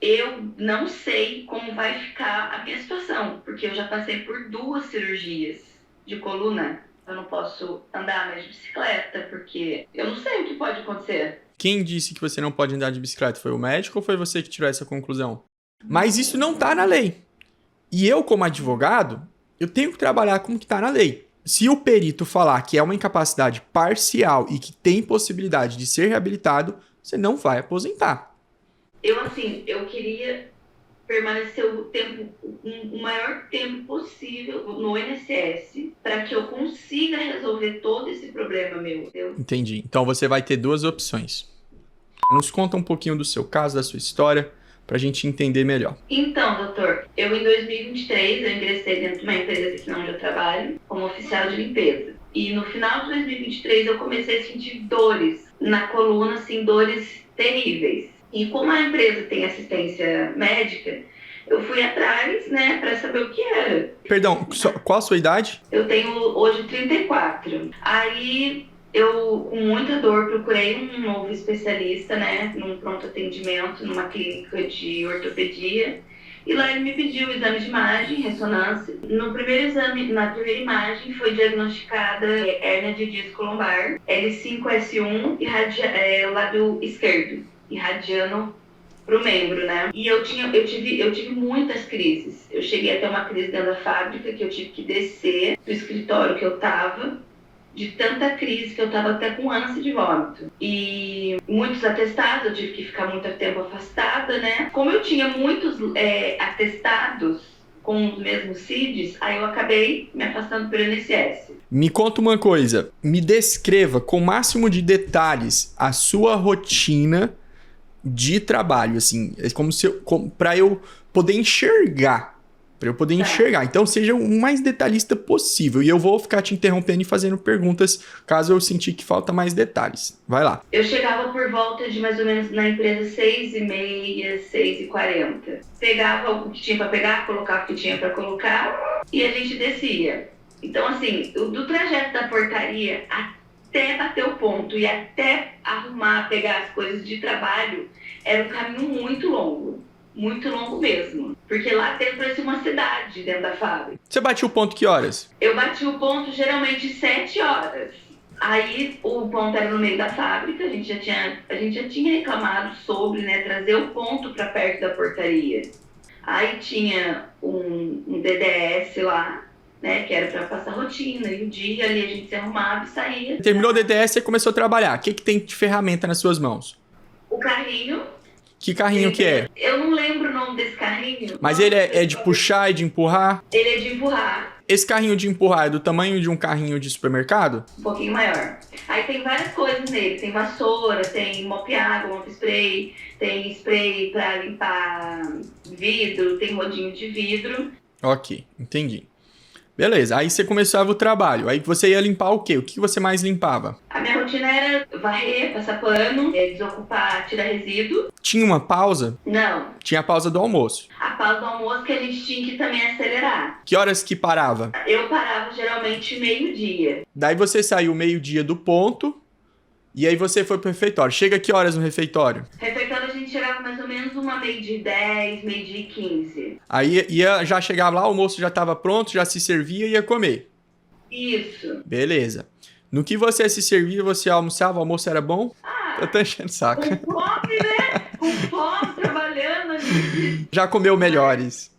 eu não sei como vai ficar a minha situação, porque eu já passei por 2 cirurgias de coluna. Eu não posso andar mais de bicicleta, porque eu não sei o que pode acontecer. Quem disse que você não pode andar de bicicleta? Foi o médico ou foi você que tirou essa conclusão? Mas isso não tá na lei. E eu, como advogado, eu tenho que trabalhar com o que tá na lei. Se o perito falar que é uma incapacidade parcial e que tem possibilidade de ser reabilitado, você não vai aposentar. Eu queria permanecer o maior tempo possível no INSS para que eu consiga resolver todo esse problema meu. Entendi. Então você vai ter 2 opções. Nos conta um pouquinho do seu caso, da sua história, pra gente entender melhor. Então, doutor, eu em 2023 eu ingressei dentro de uma empresa aqui onde eu trabalho como oficial de limpeza. E no final de 2023 eu comecei a sentir dores na coluna, assim, dores terríveis. E como a empresa tem assistência médica, eu fui atrás, né, para saber o que era. Perdão, qual a sua idade? Eu tenho hoje 34. Aí eu, com muita dor, procurei um novo especialista, né, num pronto atendimento, numa clínica de ortopedia. E lá ele me pediu o exame de imagem, ressonância. No primeiro exame, na primeira imagem, foi diagnosticada hérnia de disco lombar, L5-S1 e o lado esquerdo, irradiando pro membro, né? E eu tive muitas crises. Eu cheguei a ter uma crise dentro da fábrica que eu tive que descer do escritório que eu tava, de tanta crise que eu tava até com ânsia de vômito. E muitos atestados, eu tive que ficar muito tempo afastada, né? Como eu tinha muitos atestados com os mesmos CIDs, aí eu acabei me afastando pelo INSS. Me conta uma coisa, me descreva com o máximo de detalhes a sua rotina de trabalho, assim, é como se para eu poder enxergar, Então seja o mais detalhista possível e eu vou ficar te interrompendo e fazendo perguntas caso eu sentir que falta mais detalhes. Vai lá. Eu chegava por volta de mais ou menos na empresa 6h30, 6h40. Pegava o que tinha para pegar, colocava o que tinha para colocar e a gente descia. Então, assim, do trajeto da portaria até bater o ponto e até arrumar, pegar as coisas de trabalho, era um caminho muito longo mesmo. Porque lá dentro parecia uma cidade dentro da fábrica. Você batia o ponto que horas? Eu bati o ponto geralmente 7 horas. Aí o ponto era no meio da fábrica, a gente já tinha reclamado sobre, né, trazer o ponto para perto da portaria. Aí tinha um DDS lá, né, que era para passar rotina, e o dia ali a gente se arrumava e saía. Terminou o DDS e começou a trabalhar. O que tem de ferramenta nas suas mãos? O carrinho. Que carrinho que é? Eu não lembro o nome desse carrinho. Mas ele é de puxar e de empurrar? Ele é de empurrar. Esse carrinho de empurrar é do tamanho de um carrinho de supermercado? Um pouquinho maior. Aí tem várias coisas nele. Tem vassoura, tem mop água, mop spray, tem spray para limpar vidro, tem rodinho de vidro. Ok, entendi. Beleza, aí você começava o trabalho. Aí você ia limpar o quê? O que você mais limpava? A minha rotina era varrer, passar pano, desocupar, tirar resíduo. Tinha uma pausa? Não. Tinha a pausa do almoço. A pausa do almoço que a gente tinha que também acelerar. Que horas que parava? Eu parava geralmente meio-dia. Daí você saiu meio-dia do ponto e aí você foi pro refeitório. Chega que horas no refeitório? Refeitório a gente chegava mais ou menos uma 12h10, 12h15. Aí já chegava lá, o almoço já estava pronto, já se servia e ia comer. Isso. Beleza. No que você se servia, você almoçava, o almoço era bom? Eu tô enchendo o saco. Com fome, né? Com fome, trabalhando. Já comeu melhores?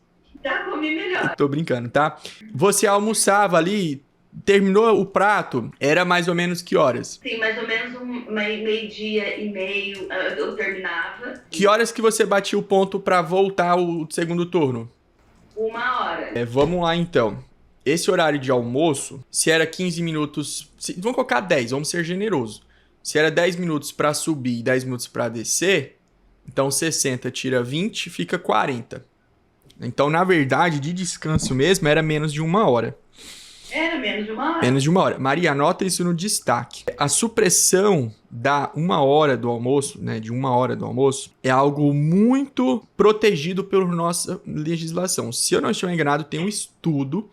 Já comi melhor. Tô brincando, tá? Você almoçava ali, terminou o prato, era mais ou menos que horas? Sim, mais ou menos meio-dia e meio eu terminava. Que horas que você batia o ponto pra voltar o segundo turno? 1h. Vamos lá então. Esse horário de almoço, se era 15 minutos... Vamos colocar 10, vamos ser generosos. Se era 10 minutos pra subir e 10 minutos pra descer, então 60 tira 20, fica 40. Então, na verdade, de descanso mesmo, era menos de 1h. Era menos de 1h? Menos de 1h. Maria, anota isso no destaque. A supressão da 1h do almoço, né, de 1h do almoço, é algo muito protegido pela nossa legislação. Se eu não estiver enganado, tem um estudo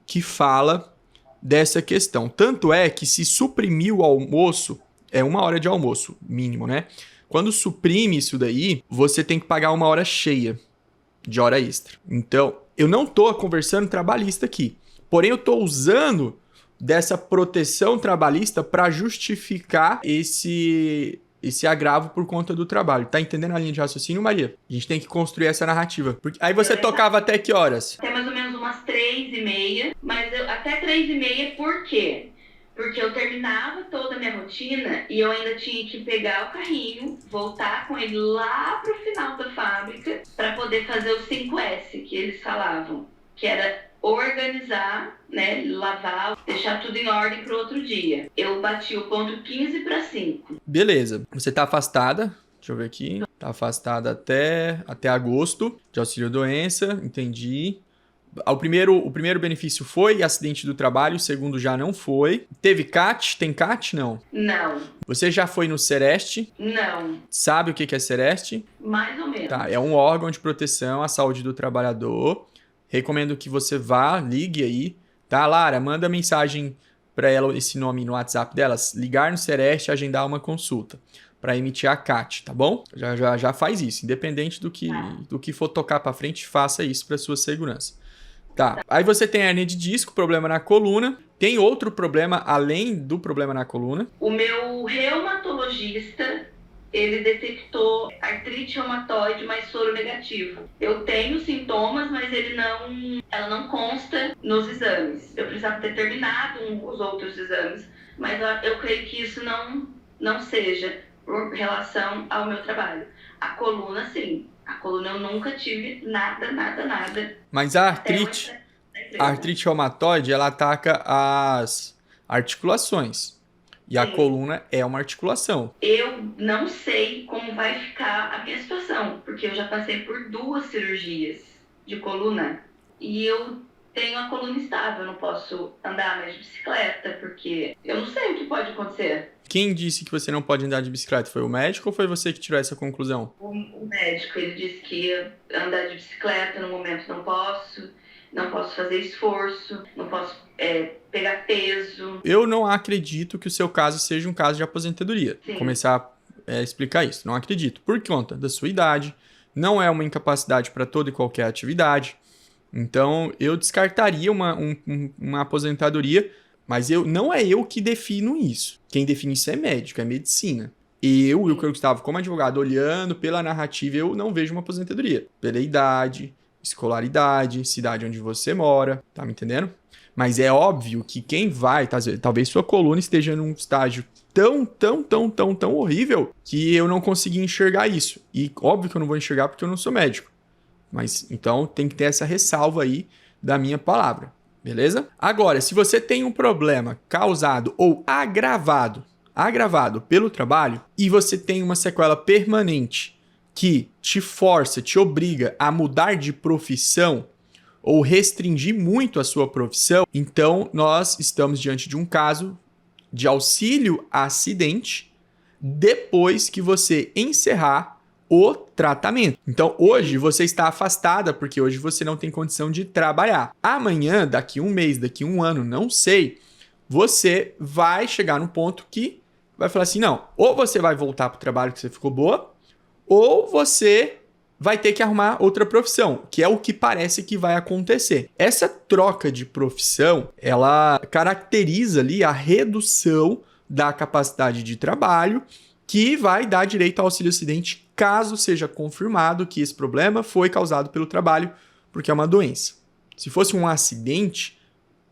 que fala dessa questão. Tanto é que se suprimir o almoço, é 1h de almoço, mínimo, né? Quando suprime isso daí, você tem que pagar uma hora cheia de hora extra. Então, eu não tô conversando trabalhista aqui. Porém, eu tô usando dessa proteção trabalhista para justificar esse agravo por conta do trabalho. Tá entendendo a linha de raciocínio, Maria? A gente tem que construir essa narrativa. Porque aí você tocava até que horas? Até mais ou menos umas 3h30, mas até 3h30 por quê? Porque eu terminava toda a minha rotina e eu ainda tinha que pegar o carrinho, voltar com ele lá pro final da fábrica para poder fazer o 5S que eles falavam, que era organizar, né, lavar, deixar tudo em ordem pro outro dia. Eu bati o ponto 15:05. Beleza. Você tá afastada, deixa eu ver aqui, tá afastada até agosto de auxílio-doença, entendi. O primeiro benefício foi acidente do trabalho, o segundo já não foi. Teve CAT? Tem CAT? Não. Não. Você já foi no Sereste? Não. Sabe o que é Sereste? Mais ou menos. Tá, é um órgão de proteção à saúde do trabalhador. Recomendo que você vá, ligue aí. Tá, Lara? Manda mensagem para ela, esse nome no WhatsApp delas. Ligar no Sereste e agendar uma consulta para emitir a CAT, tá bom? Já faz isso. Independente do que for tocar para frente, faça isso para sua segurança. Tá. Aí você tem hernia de disco, problema na coluna. Tem outro problema além do problema na coluna? O meu reumatologista, ele detectou artrite reumatoide mais soro negativo. Eu tenho sintomas, mas ela não consta nos exames. Eu precisava ter terminado os outros exames, mas eu creio que isso não seja por relação ao meu trabalho. A coluna, sim. A coluna eu nunca tive nada. Mas a artrite reumatoide, ela ataca as articulações. E a coluna é uma articulação. Eu não sei como vai ficar a minha situação, porque eu já passei por 2 cirurgias de coluna e eu tenho a coluna estável, eu não posso andar mais de bicicleta, porque eu não sei o que pode acontecer. Quem disse que você não pode andar de bicicleta? Foi o médico ou foi você que tirou essa conclusão? O médico, ele disse que andar de bicicleta no momento não posso fazer esforço, não posso pegar peso. Eu não acredito que o seu caso seja um caso de aposentadoria. Vou começar a explicar isso. Não acredito. Por conta da sua idade, não é uma incapacidade para toda e qualquer atividade. Então, eu descartaria uma aposentadoria, mas não é eu que defino isso. Quem define isso é médico, é medicina. Eu e o Gustavo, como advogado, olhando pela narrativa, eu não vejo uma aposentadoria. Pela idade, escolaridade, cidade onde você mora, tá me entendendo? Mas é óbvio que quem vai, talvez sua coluna esteja num estágio tão horrível que eu não consegui enxergar isso. E óbvio que eu não vou enxergar porque eu não sou médico. Mas então tem que ter essa ressalva aí da minha palavra, beleza? Agora, se você tem um problema causado ou agravado pelo trabalho e você tem uma sequela permanente que te força, te obriga a mudar de profissão ou restringir muito a sua profissão, então nós estamos diante de um caso de auxílio a acidente depois que você encerrar o tratamento. Então hoje você está afastada porque hoje você não tem condição de trabalhar. Amanhã, daqui um mês, daqui um ano, não sei, você vai chegar num ponto que vai falar assim, não, ou você vai voltar para o trabalho que você ficou boa, ou você vai ter que arrumar outra profissão, que é o que parece que vai acontecer. Essa troca de profissão, ela caracteriza ali a redução da capacidade de trabalho, que vai dar direito ao auxílio-acidente caso seja confirmado que esse problema foi causado pelo trabalho, porque é uma doença. Se fosse um acidente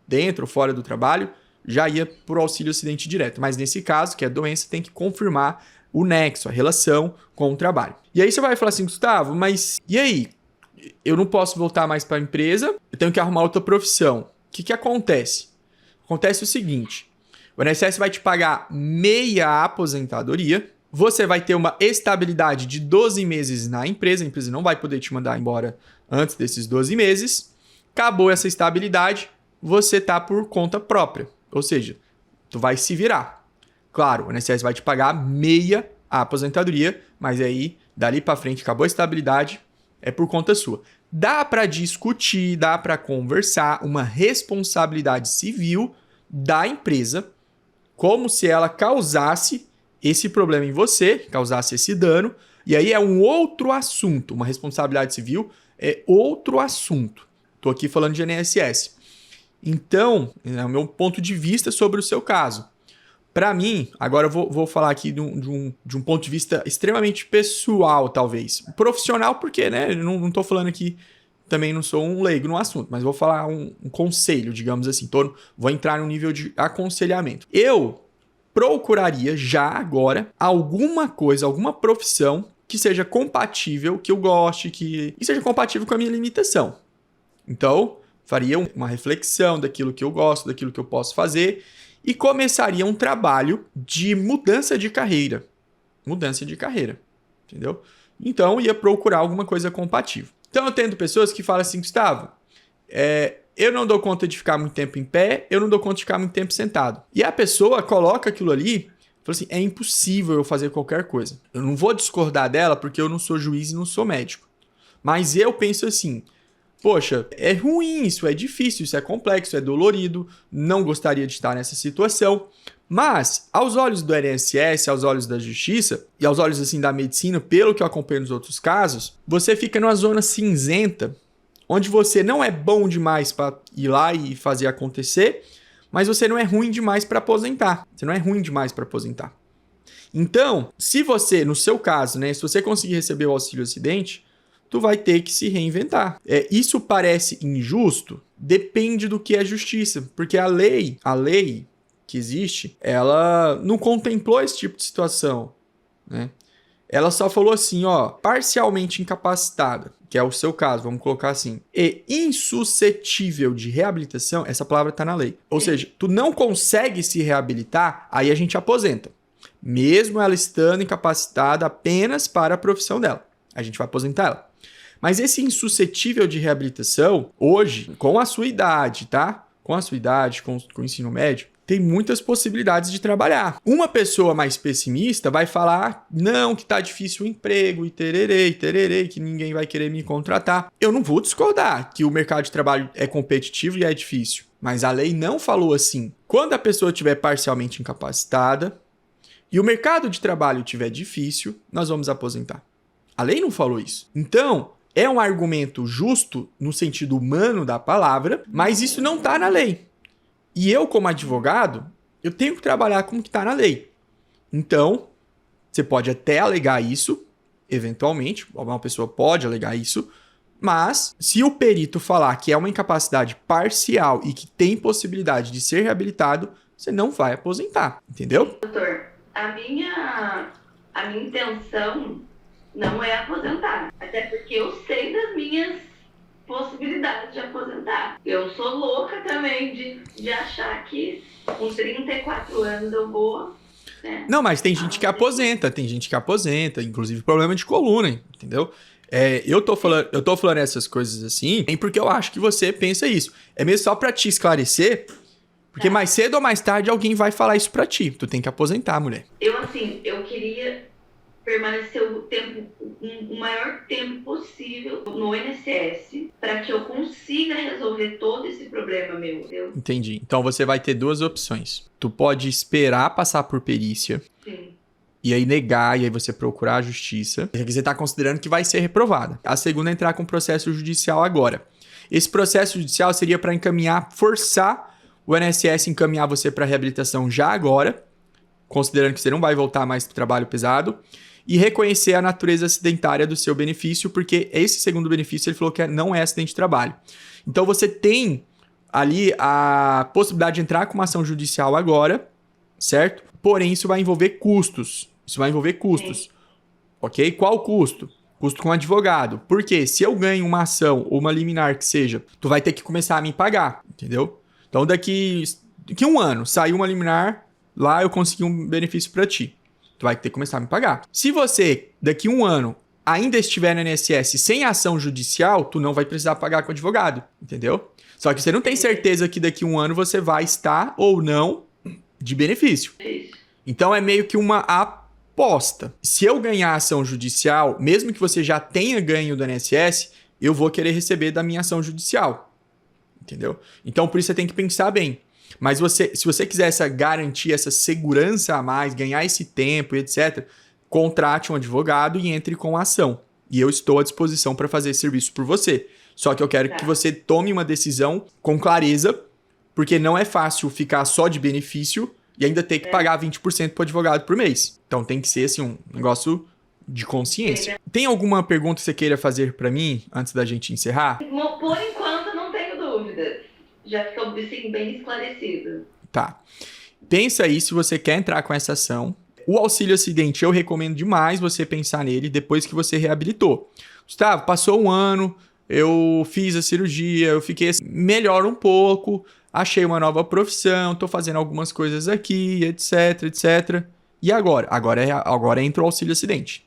dentro ou fora do trabalho, já ia por auxílio-acidente direto. Mas nesse caso, que é doença, tem que confirmar o nexo, a relação com o trabalho. E aí você vai falar assim, Gustavo, mas e aí? Eu não posso voltar mais para a empresa, eu tenho que arrumar outra profissão. O que acontece? Acontece o seguinte, o INSS vai te pagar meia aposentadoria, você vai ter uma estabilidade de 12 meses na empresa, a empresa não vai poder te mandar embora antes desses 12 meses, acabou essa estabilidade, você tá por conta própria, ou seja, tu vai se virar. Claro, o INSS vai te pagar meia aposentadoria, mas aí, dali para frente, acabou a estabilidade, é por conta sua. Dá para discutir, dá para conversar uma responsabilidade civil da empresa, como se ela causasse esse problema em você, causasse esse dano, e aí é um outro assunto, uma responsabilidade civil é outro assunto. Estou aqui falando de INSS. Então, é o meu ponto de vista sobre o seu caso. Para mim, agora eu vou falar aqui de um ponto de vista extremamente pessoal, talvez. Profissional, porque, né? Eu não tô falando aqui, também não sou um leigo no assunto, mas vou falar um conselho, digamos assim. Vou entrar no nível de aconselhamento. Eu procuraria já agora alguma coisa, alguma profissão que seja compatível, que eu goste, que seja compatível com a minha limitação. Então, faria uma reflexão daquilo que eu gosto, daquilo que eu posso fazer e começaria um trabalho de mudança de carreira. Mudança de carreira, entendeu? Então, ia procurar alguma coisa compatível. Então, eu tendo pessoas que falam assim, Gustavo, eu não dou conta de ficar muito tempo em pé, eu não dou conta de ficar muito tempo sentado. E a pessoa coloca aquilo ali, fala assim, é impossível eu fazer qualquer coisa. Eu não vou discordar dela porque eu não sou juiz e não sou médico. Mas eu penso assim, poxa, é ruim isso, é difícil, isso é complexo, é dolorido, não gostaria de estar nessa situação. Mas, aos olhos do INSS, aos olhos da justiça e aos olhos assim da medicina, pelo que eu acompanho nos outros casos, você fica numa zona cinzenta, onde você não é bom demais para ir lá e fazer acontecer, mas você não é ruim demais para aposentar. Você não é ruim demais para aposentar. Então, se você, no seu caso, né, se você conseguir receber o auxílio acidente, tu vai ter que se reinventar. Isso parece injusto? Depende do que é justiça, porque a lei que existe, ela não contemplou esse tipo de situação, né? Ela só falou assim, ó, parcialmente incapacitada, que é o seu caso, vamos colocar assim, e insuscetível de reabilitação, essa palavra tá na lei. Ou seja, tu não consegue se reabilitar, aí a gente aposenta. Mesmo ela estando incapacitada apenas para a profissão dela. A gente vai aposentar ela. Mas esse insuscetível de reabilitação, hoje, com a sua idade, tá? Com a sua idade, com o ensino médio, tem muitas possibilidades de trabalhar. Uma pessoa mais pessimista vai falar, não, que tá difícil o emprego, e tererê, que ninguém vai querer me contratar. Eu não vou discordar que o mercado de trabalho é competitivo e é difícil. Mas a lei não falou assim. Quando a pessoa estiver parcialmente incapacitada e o mercado de trabalho estiver difícil, nós vamos aposentar. A lei não falou isso. Então, é um argumento justo no sentido humano da palavra, mas isso não está na lei. E eu, como advogado, eu tenho que trabalhar com o que está na lei. Então, você pode até alegar isso, eventualmente, uma pessoa pode alegar isso, mas se o perito falar que é uma incapacidade parcial e que tem possibilidade de ser reabilitado, você não vai aposentar, entendeu? Doutor, a minha intenção não é aposentar, até porque eu sei das minhas possibilidades de aposentar. Eu sou louca também de achar que com 34 anos eu vou... né? Não, mas tem gente que aposenta, inclusive problema de coluna, entendeu? Eu tô falando essas coisas assim, nem porque eu acho que você pensa isso. É mesmo só pra te esclarecer, porque mais cedo ou mais tarde alguém vai falar isso pra ti. Tu tem que aposentar, mulher. Eu queria permanecer o maior tempo possível no INSS para que eu consiga resolver todo esse problema meu. Entendeu? Entendi. Então você vai ter duas opções. Tu pode esperar passar por perícia. Sim. E aí negar, e aí você procurar a justiça. Porque você tá considerando que vai ser reprovada. A segunda é entrar com processo judicial agora. Esse processo judicial seria para forçar o INSS encaminhar você para reabilitação já agora, considerando que você não vai voltar mais para o trabalho pesado, e reconhecer a natureza acidentária do seu benefício, porque esse segundo benefício ele falou que não é acidente de trabalho. Então você tem ali a possibilidade de entrar com uma ação judicial agora, certo? Porém, isso vai envolver custos. Sim. Ok? Qual o custo? Custo com advogado. Porque se eu ganho uma ação ou uma liminar que seja, tu vai ter que começar a me pagar, entendeu? Então daqui 1 ano, saiu uma liminar, lá eu consegui um benefício para ti. Tu vai ter que começar a me pagar. Se você, daqui 1 ano, ainda estiver no INSS sem ação judicial, tu não vai precisar pagar com advogado, entendeu? Só que você não tem certeza que daqui 1 ano você vai estar ou não de benefício. Então é meio que uma aposta. Se eu ganhar ação judicial, mesmo que você já tenha ganho do INSS, eu vou querer receber da minha ação judicial, entendeu? Então por isso você tem que pensar bem. Mas se você quiser essa garantia, essa segurança a mais, ganhar esse tempo e etc., contrate um advogado e entre com a ação. E eu estou à disposição para fazer esse serviço por você. Só que eu quero que você tome uma decisão com clareza, porque não é fácil ficar só de benefício e ainda ter que pagar 20% para o advogado por mês. Então tem que ser assim, um negócio de consciência. Tem alguma pergunta que você queira fazer para mim antes da gente encerrar? Por enquanto não tenho dúvidas. Já ficou assim, bem esclarecido. Tá. Pensa aí se você quer entrar com essa ação. O auxílio acidente, eu recomendo demais você pensar nele depois que você reabilitou. Gustavo, passou um ano, eu fiz a cirurgia, eu fiquei melhor um pouco, achei uma nova profissão, tô fazendo algumas coisas aqui, etc, etc. E agora? Agora entra o auxílio acidente.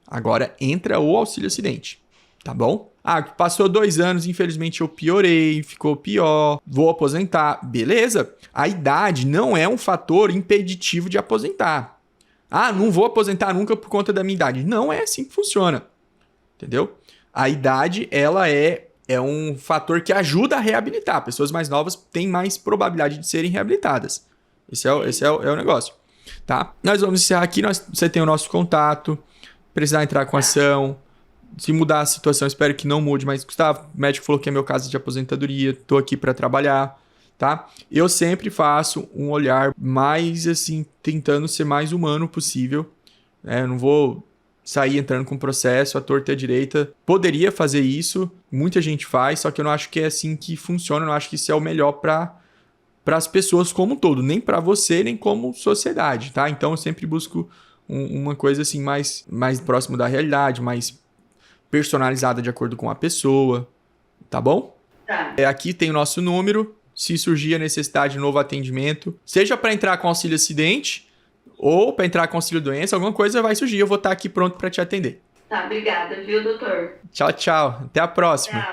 Agora entra o auxílio acidente, tá bom? Ah, passou 2 anos, infelizmente eu piorei, ficou pior, vou aposentar. Beleza, a idade não é um fator impeditivo de aposentar. Ah, não vou aposentar nunca por conta da minha idade. Não é assim que funciona, entendeu? A idade, ela é um fator que ajuda a reabilitar. Pessoas mais novas têm mais probabilidade de serem reabilitadas. Esse é o negócio, tá? Nós vamos encerrar aqui, você tem o nosso contato, precisar entrar com ação. Se mudar a situação, espero que não mude, mas Gustavo, o médico falou que é meu caso de aposentadoria, tô aqui para trabalhar, tá? Eu sempre faço um olhar mais, assim, tentando ser mais humano possível, né? Eu não vou sair entrando com processo à torta e à direita. Poderia fazer isso, muita gente faz, só que eu não acho que é assim que funciona, eu não acho que isso é o melhor para as pessoas como um todo, nem para você, nem como sociedade, tá? Então eu sempre busco uma coisa assim mais próximo da realidade, mais personalizada de acordo com a pessoa, tá bom? Tá. Aqui tem o nosso número, se surgir a necessidade de novo atendimento, seja para entrar com auxílio acidente ou para entrar com auxílio doença, alguma coisa vai surgir, eu vou estar aqui pronto para te atender. Tá, obrigada, viu, doutor? Tchau, tchau. Até a próxima. Tchau.